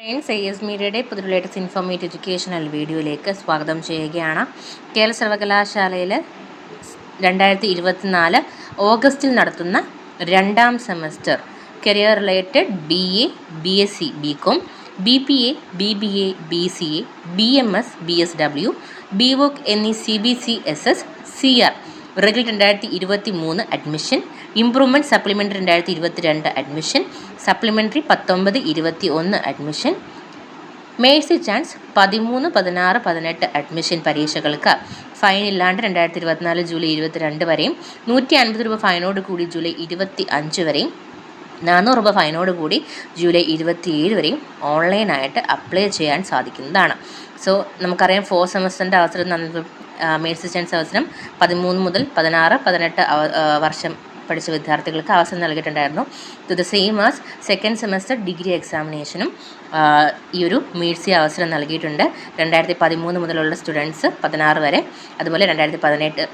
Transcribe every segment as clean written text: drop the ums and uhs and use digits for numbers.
Friends, AS മീഡിയയുടെ പുതിയ latest informative educational വീഡിയോയിലേക്ക് സ്വാഗതം ചെയ്യുകയാണ്. കേരള സർവകലാശാലയിൽ 2024 ഓഗസ്റ്റിൽ നടത്തുന്ന രണ്ടാം semester career related BA, BSc, BCom, BPA, BBA, BCA, BMS, BSW, BVOC എന്നീ CBCSS, CR regular 2023 admission, improvement supplementary 2022 admission, supplementary 19-21 admission, Mercy chance 13, 16, 18 admission പരീക്ഷകൾക്ക് ഫൈൻ ഇല്ലാണ്ട് 2024 ജൂലൈ 22 വരെയും 150 രൂപ ഫൈനോട് കൂടി ജൂലൈ 25 വരെയും 400 രൂപ ഫൈനോട് കൂടി ജൂലൈ 27 വരെയും ഓൺലൈനായിട്ട് അപ്ലൈ ചെയ്യാൻ സാധിക്കുന്നതാണ്. സോ നമുക്കറിയാം 4 സെമസ്റ്ററിൻ്റെ അവസരം മേഴ്സി ചാൻസ് അവസരം 13 മുതൽ 16, 18 വർഷം പഠിച്ച വിദ്യാർത്ഥികൾക്ക് അവസരം നൽകിയിട്ടുണ്ടായിരുന്നു. To the same as second semester degree എക്സാമിനേഷനും ഈ ഒരു മേഴ്സി അവസരം നൽകിയിട്ടുണ്ട്. 2013 മുതലുള്ള സ്റ്റുഡൻസ് 16 വരെ, അതുപോലെ 2018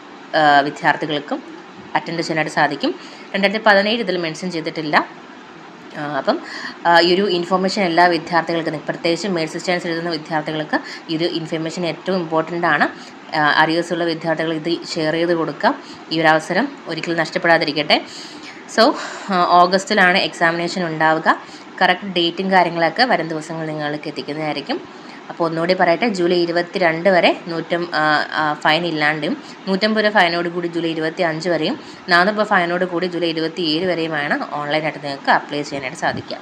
വിദ്യാർത്ഥികൾക്കും അറ്റൻഡ് ചെയ്യാനായിട്ട് സാധിക്കും. 2017 ഇതിൽ മെൻഷൻ ചെയ്തിട്ടില്ല. അപ്പം ഈ ഒരു ഇൻഫോർമേഷൻ എല്ലാ വിദ്യാർത്ഥികൾക്കും, പ്രത്യേകിച്ച് മേഴ്സി ചാൻസ് എഴുതുന്ന വിദ്യാർത്ഥികൾക്ക് ഈ ഒരു ഇൻഫർമേഷൻ ഏറ്റവും ഇമ്പോർട്ടൻ്റ് ആണ്. അറിയേഴ്സുള്ള വിദ്യാർത്ഥികൾ ഇത് ഷെയർ ചെയ്ത് കൊടുക്കുക. ഈ ഒരു അവസരം ഒരിക്കലും നഷ്ടപ്പെടാതിരിക്കട്ടെ. സോ ഓഗസ്റ്റിലാണ് എക്സാമിനേഷൻ ഉണ്ടാവുക. കറക്റ്റ് ഡേറ്റും കാര്യങ്ങളൊക്കെ വരും ദിവസങ്ങൾ നിങ്ങൾക്ക് എത്തിക്കുന്നതായിരിക്കും. അപ്പോൾ ഒന്നുകൂടി പറയട്ടെ, ജൂലൈ 22 വരെ ഫൈൻ ഇല്ലാണ്ടും 150 രൂപ ഫൈനോട് കൂടി ജൂലൈ 25 വരെയും 400 രൂപ ഫൈനോട് കൂടി ജൂലൈ 27 വരെയുമാണ് ഓൺലൈനായിട്ട് നിങ്ങൾക്ക് അപ്ലൈ ചെയ്യാനായിട്ട് സാധിക്കുക.